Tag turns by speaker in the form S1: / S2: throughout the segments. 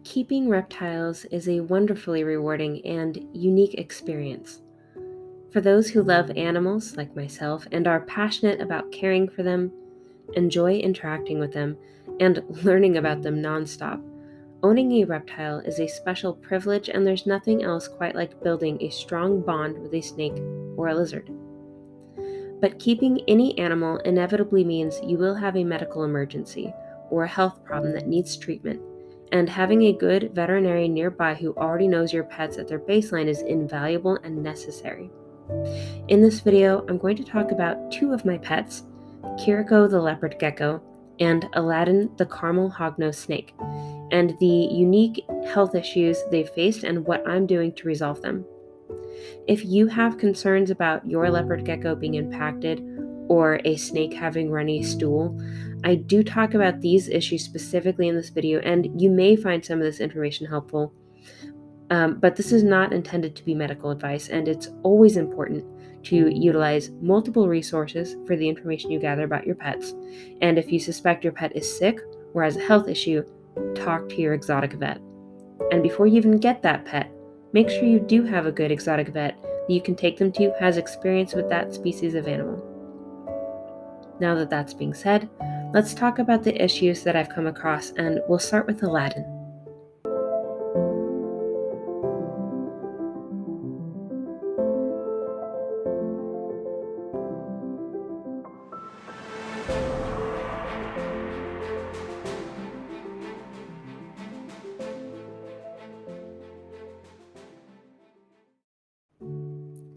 S1: Keeping reptiles is a wonderfully rewarding and unique experience. For those who love animals like myself and are passionate about caring for them, enjoy interacting with them, and learning about them nonstop, owning a reptile is a special privilege, and there's nothing else quite like building a strong bond with a snake or a lizard. But keeping any animal inevitably means you will have a medical emergency or a health problem that needs treatment, and having a good veterinarian nearby who already knows your pets at their baseline is invaluable and necessary. In this video, I'm going to talk about two of my pets, Kiriko the leopard gecko and Aladdin the caramel hognose snake, and the unique health issues they've faced and what I'm doing to resolve them. If you have concerns about your leopard gecko being impacted or a snake having runny stool, I do talk about these issues specifically in this video, and you may find some of this information helpful. But this is not intended to be medical advice, and it's always important to utilize multiple resources for the information you gather about your pets. And if you suspect your pet is sick or has a health issue, talk to your exotic vet. And before you even get that pet, make sure you do have a good exotic vet that you can take them to has experience with that species of animal. Now that that's being said, let's talk about the issues that I've come across, and we'll start with Aladdin.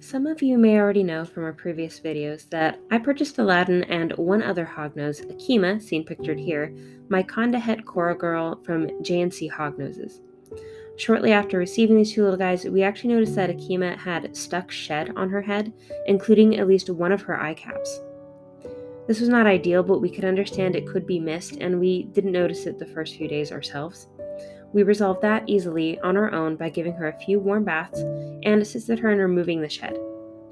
S1: Some of you may already know from our previous videos that I purchased Aladdin and one other hognose, Akima, seen pictured here, my Conda het coral girl from J&C Hognoses. Shortly after receiving these two little guys, we actually noticed that Akima had stuck shed on her head, including at least one of her eye caps. This was not ideal, but we could understand it could be missed, and we didn't notice it the first few days ourselves. We resolved that easily on our own by giving her a few warm baths and assisted her in removing the shed.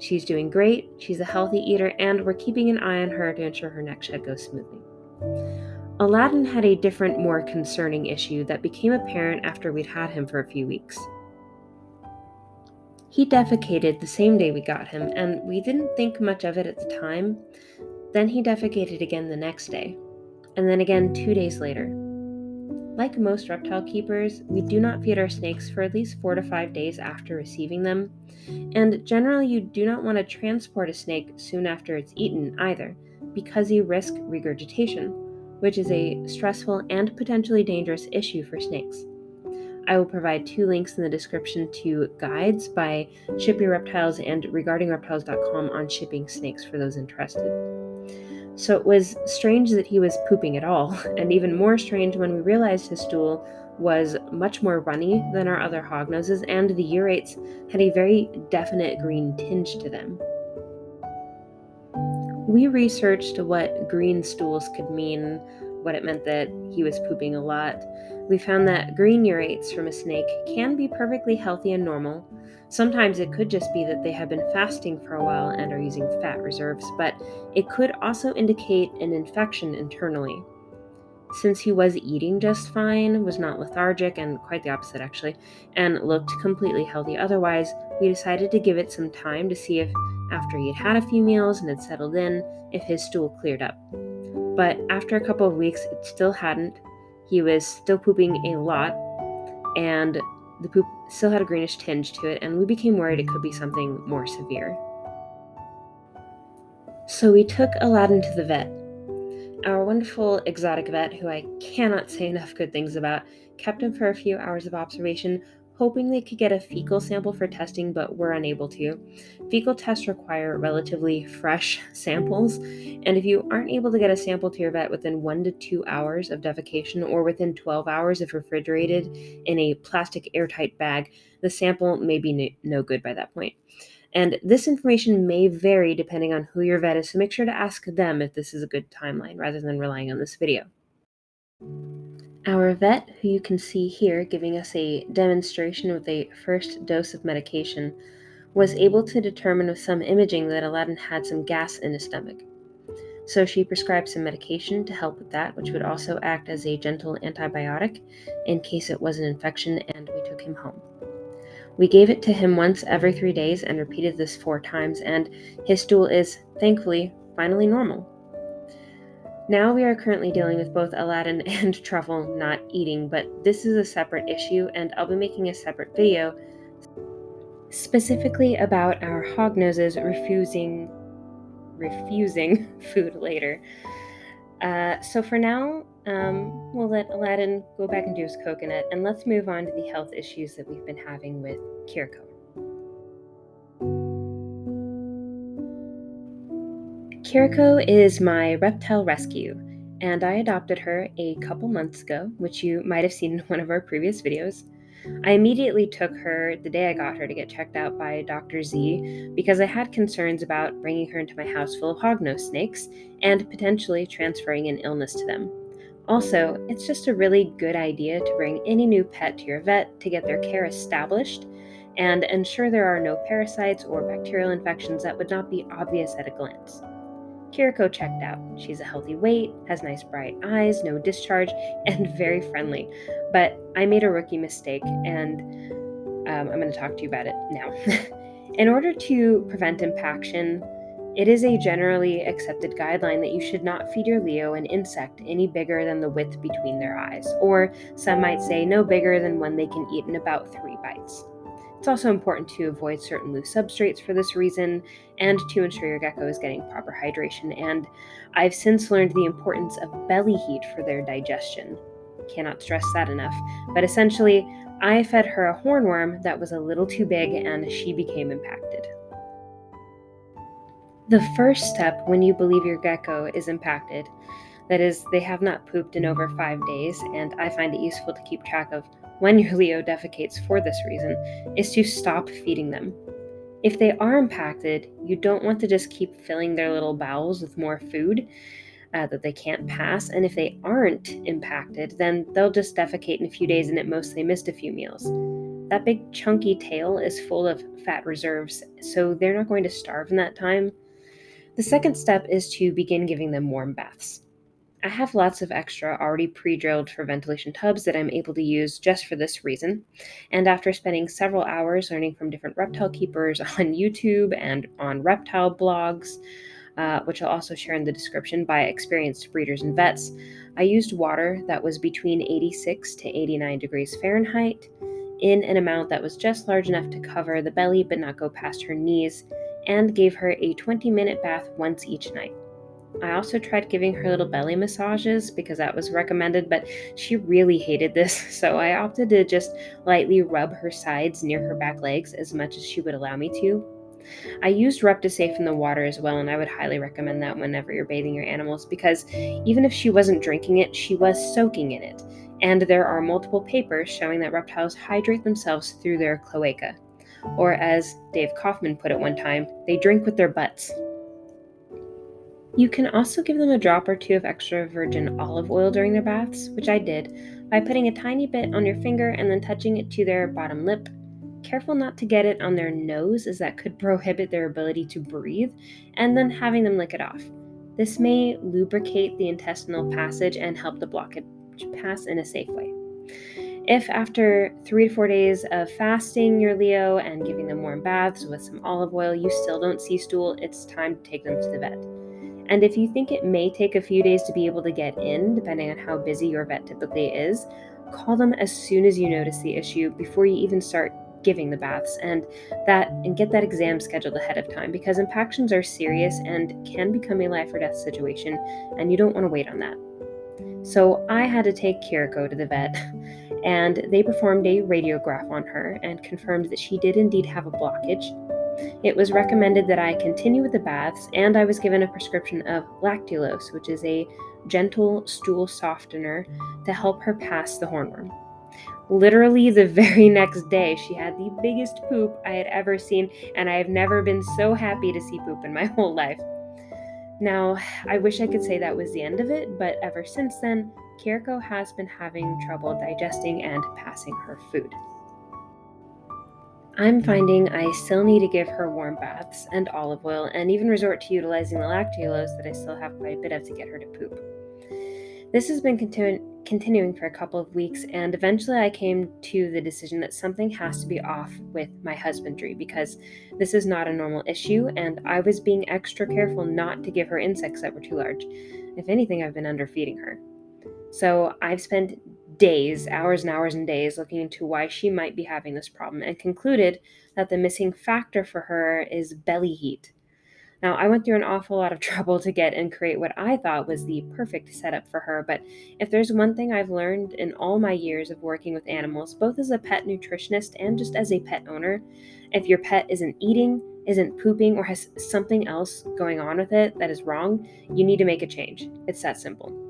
S1: She's doing great, she's a healthy eater, and we're keeping an eye on her to ensure her next shed goes smoothly. Aladdin had a different, more concerning issue that became apparent after we'd had him for a few weeks. He defecated the same day we got him, and we didn't think much of it at the time. Then he defecated again the next day, and then again 2 days later. Like most reptile keepers, we do not feed our snakes for at least 4 to 5 days after receiving them, and generally you do not want to transport a snake soon after it's eaten either, because you risk regurgitation, which is a stressful and potentially dangerous issue for snakes. I will provide 2 links in the description to guides by Ship Your Reptiles and regardingreptiles.com on shipping snakes for those interested. So it was strange that he was pooping at all, and even more strange when we realized his stool was much more runny than our other hognoses, and the urates had a very definite green tinge to them. We researched what green stools could mean, what it meant that he was pooping a lot. We found that green urates from a snake can be perfectly healthy and normal. Sometimes it could just be that they have been fasting for a while and are using fat reserves, but it could also indicate an infection internally. Since he was eating just fine, was not lethargic, and quite the opposite actually, and looked completely healthy otherwise, we decided to give it some time to see if, after he had had a few meals and had settled in, if his stool cleared up. But after a couple of weeks, it still hadn't. He was still pooping a lot, and the poop still had a greenish tinge to it, and we became worried it could be something more severe. So we took Aladdin to the vet. Our wonderful exotic vet, who I cannot say enough good things about, kept him for a few hours of observation, hoping they could get a fecal sample for testing, but were unable to. Fecal tests require relatively fresh samples, and if you aren't able to get a sample to your vet within 1 to 2 hours of defecation, or within 12 hours if refrigerated in a plastic airtight bag, the sample may be no good by that point. And this information may vary depending on who your vet is, so make sure to ask them if this is a good timeline rather than relying on this video. Our vet, who you can see here giving us a demonstration with a first dose of medication, was able to determine with some imaging that Aladdin had some gas in his stomach. So she prescribed some medication to help with that, which would also act as a gentle antibiotic in case it was an infection, and we took him home. We gave it to him once every 3 days and repeated this 4 times, and his stool is, thankfully, finally normal. Now we are currently dealing with both Aladdin and Truffle not eating, but this is a separate issue, and I'll be making a separate video specifically about our hognoses refusing food later. So for now, we'll let Aladdin go back and do his coconut, and let's move on to the health issues that we've been having with Kiriko. Kiriko is my reptile rescue, and I adopted her a couple months ago, which you might have seen in one of our previous videos. I immediately took her the day I got her to get checked out by Dr. Z because I had concerns about bringing her into my house full of hognose snakes and potentially transferring an illness to them. Also, it's just a really good idea to bring any new pet to your vet to get their care established and ensure there are no parasites or bacterial infections that would not be obvious at a glance. Kiriko checked out. She's a healthy weight, has nice bright eyes, no discharge, and very friendly. But I made a rookie mistake, and I'm going to talk to you about it now. In order to prevent impaction, it is a generally accepted guideline that you should not feed your Leo an insect any bigger than the width between their eyes, or some might say no bigger than one they can eat in about 3 bites. It's also important to avoid certain loose substrates for this reason and to ensure your gecko is getting proper hydration. And I've since learned the importance of belly heat for their digestion. Cannot stress that enough. But essentially, I fed her a hornworm that was a little too big and she became impacted. The first step when you believe your gecko is impacted, that is, they have not pooped in over 5 days, and I find it useful to keep track of when your Leo defecates for this reason, is to stop feeding them. If they are impacted, you don't want to just keep filling their little bowels with more food that they can't pass, and if they aren't impacted, then they'll just defecate in a few days and at most they missed a few meals. That big chunky tail is full of fat reserves, so they're not going to starve in that time. The second step is to begin giving them warm baths. I have lots of extra already pre-drilled for ventilation tubs that I'm able to use just for this reason. And after spending several hours learning from different reptile keepers on YouTube and on reptile blogs, which I'll also share in the description by experienced breeders and vets, I used water that was between 86 to 89 degrees Fahrenheit in an amount that was just large enough to cover the belly but not go past her knees, and gave her a 20-minute bath once each night. I also tried giving her little belly massages because that was recommended, but she really hated this, so I opted to just lightly rub her sides near her back legs as much as she would allow me to. I used Reptisafe in the water as well, and I would highly recommend that whenever you're bathing your animals because even if she wasn't drinking it, she was soaking in it. And there are multiple papers showing that reptiles hydrate themselves through their cloaca. Or as Dave Kaufman put it one time, they drink with their butts. You can also give them a drop or two of extra virgin olive oil during their baths, which I did, by putting a tiny bit on your finger and then touching it to their bottom lip. Careful not to get it on their nose, as that could prohibit their ability to breathe, and then having them lick it off. This may lubricate the intestinal passage and help the blockage pass in a safe way. If after 3 to 4 days of fasting your Leo and giving them warm baths with some olive oil, you still don't see stool, it's time to take them to the vet. And if you think it may take a few days to be able to get in, depending on how busy your vet typically is, call them as soon as you notice the issue before you even start giving the baths and get that exam scheduled ahead of time because impactions are serious and can become a life or death situation, and you don't want to wait on that. So I had to take Kiriko to the vet, and they performed a radiograph on her and confirmed that she did indeed have a blockage. It was recommended that I continue with the baths, and I was given a prescription of lactulose, which is a gentle stool softener to help her pass the hornworm. Literally the very next day, she had the biggest poop I had ever seen, and I have never been so happy to see poop in my whole life. Now, I wish I could say that was the end of it, but ever since then, Kiriko has been having trouble digesting and passing her food. I'm finding I still need to give her warm baths and olive oil, and even resort to utilizing the lactulose that I still have quite a bit of to get her to poop. This has been continuing for a couple of weeks, and eventually I came to the decision that something has to be off with my husbandry because this is not a normal issue, and I was being extra careful not to give her insects that were too large. If anything, I've been underfeeding her. So I've spent days, hours and hours and days looking into why she might be having this problem and concluded that the missing factor for her is belly heat. Now, I went through an awful lot of trouble to get and create what I thought was the perfect setup for her, but if there's one thing I've learned in all my years of working with animals, both as a pet nutritionist and just as a pet owner, if your pet isn't eating, isn't pooping, or has something else going on with it that is wrong, you need to make a change. It's that simple.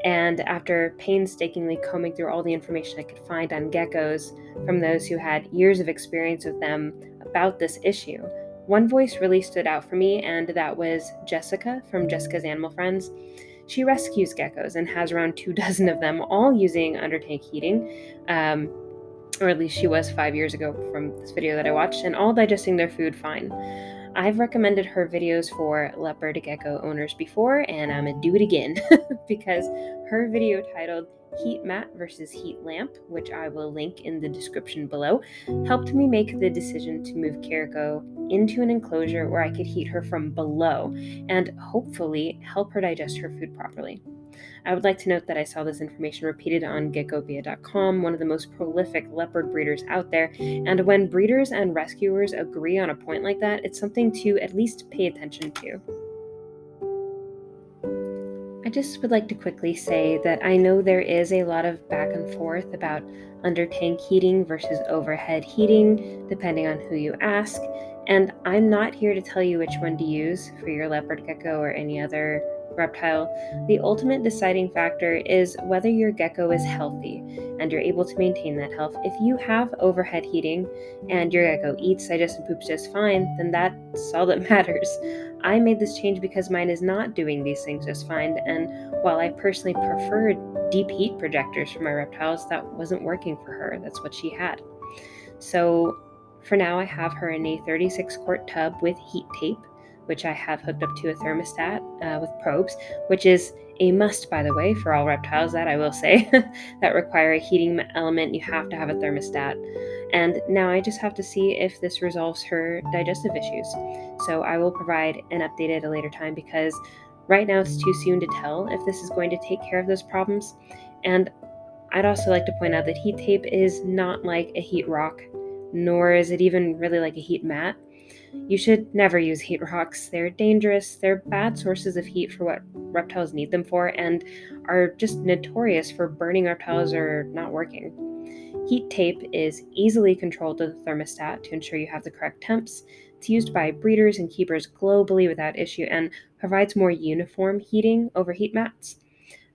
S1: And after painstakingly combing through all the information I could find on geckos from those who had years of experience with them about this issue, one voice really stood out for me, and that was Jessica from Jessica's Animal Friends. She rescues geckos and has around 24 of them, all using under tank heating, or at least she was 5 years ago from this video that I watched, and all digesting their food fine. I've recommended her videos for leopard gecko owners before, and I'm gonna do it again because her video titled Heat Mat versus Heat Lamp, which I will link in the description below, helped me make the decision to move Kiriko into an enclosure where I could heat her from below and hopefully help her digest her food properly. I would like to note that I saw this information repeated on geckopia.com, one of the most prolific leopard breeders out there, and when breeders and rescuers agree on a point like that, it's something to at least pay attention to. I just would like to quickly say that I know there is a lot of back and forth about under tank heating versus overhead heating, depending on who you ask, and I'm not here to tell you which one to use for your leopard gecko or any other reptile. The ultimate deciding factor is whether your gecko is healthy and you're able to maintain that health. If you have overhead heating and your gecko eats, digests, and poops just fine, then that's all that matters. I made this change because mine is not doing these things just fine, and while I personally preferred deep heat projectors for my reptiles, that wasn't working for her. That's what she had. So for now, I have her in a 36-quart tub with heat tape, which I have hooked up to a thermostat with probes, which is a must, by the way, for all reptiles, that I will say, that require a heating element. You have to have a thermostat. And now I just have to see if this resolves her digestive issues. So I will provide an update at a later time because right now it's too soon to tell if this is going to take care of those problems. And I'd also like to point out that heat tape is not like a heat rock, nor is it even really like a heat mat. You should never use heat rocks. They're dangerous, they're bad sources of heat for what reptiles need them for, and are just notorious for burning reptiles or not working. Heat tape is easily controlled with a thermostat to ensure you have the correct temps. It's used by breeders and keepers globally without issue and provides more uniform heating over heat mats.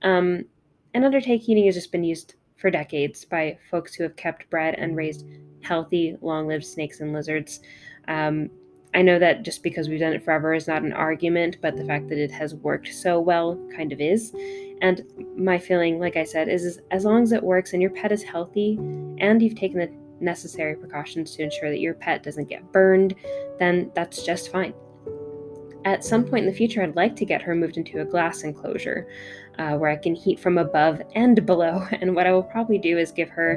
S1: And undertake heating has just been used for decades by folks who have kept, bred, and raised healthy, long-lived snakes and lizards. I know that just because we've done it forever is not an argument, but the fact that it has worked so well kind of is. And my feeling, like I said, is as long as it works and your pet is healthy and you've taken the necessary precautions to ensure that your pet doesn't get burned, then that's just fine. At some point in the future, I'd like to get her moved into a glass enclosure where I can heat from above and below. And what I will probably do is give her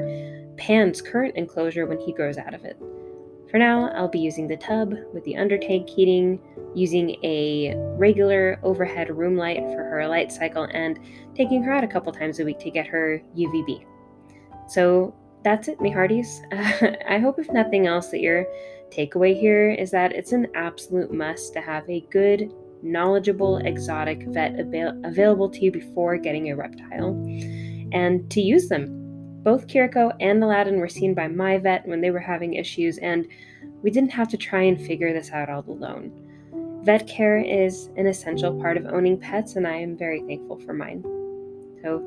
S1: Pan's current enclosure when he grows out of it. For now, I'll be using the tub with the under tank heating, using a regular overhead room light for her light cycle, and taking her out a couple times a week to get her UVB. So that's it, me hearties. I hope, if nothing else, that your takeaway here is that it's an absolute must to have a good, knowledgeable, exotic vet available to you before getting a reptile, and to use them. Both Kiriko and Aladdin were seen by my vet when they were having issues, and we didn't have to try and figure this out all alone. Vet care is an essential part of owning pets, and I am very thankful for mine. So,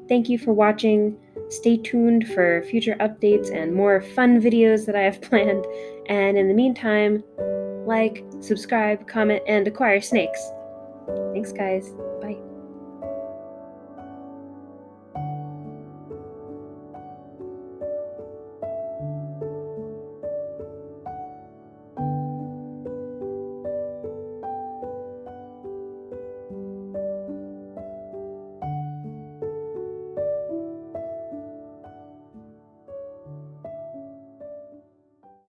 S1: thank you for watching. Stay tuned for future updates and more fun videos that I have planned. And in the meantime, like, subscribe, comment, and acquire snakes. Thanks, guys. Bye.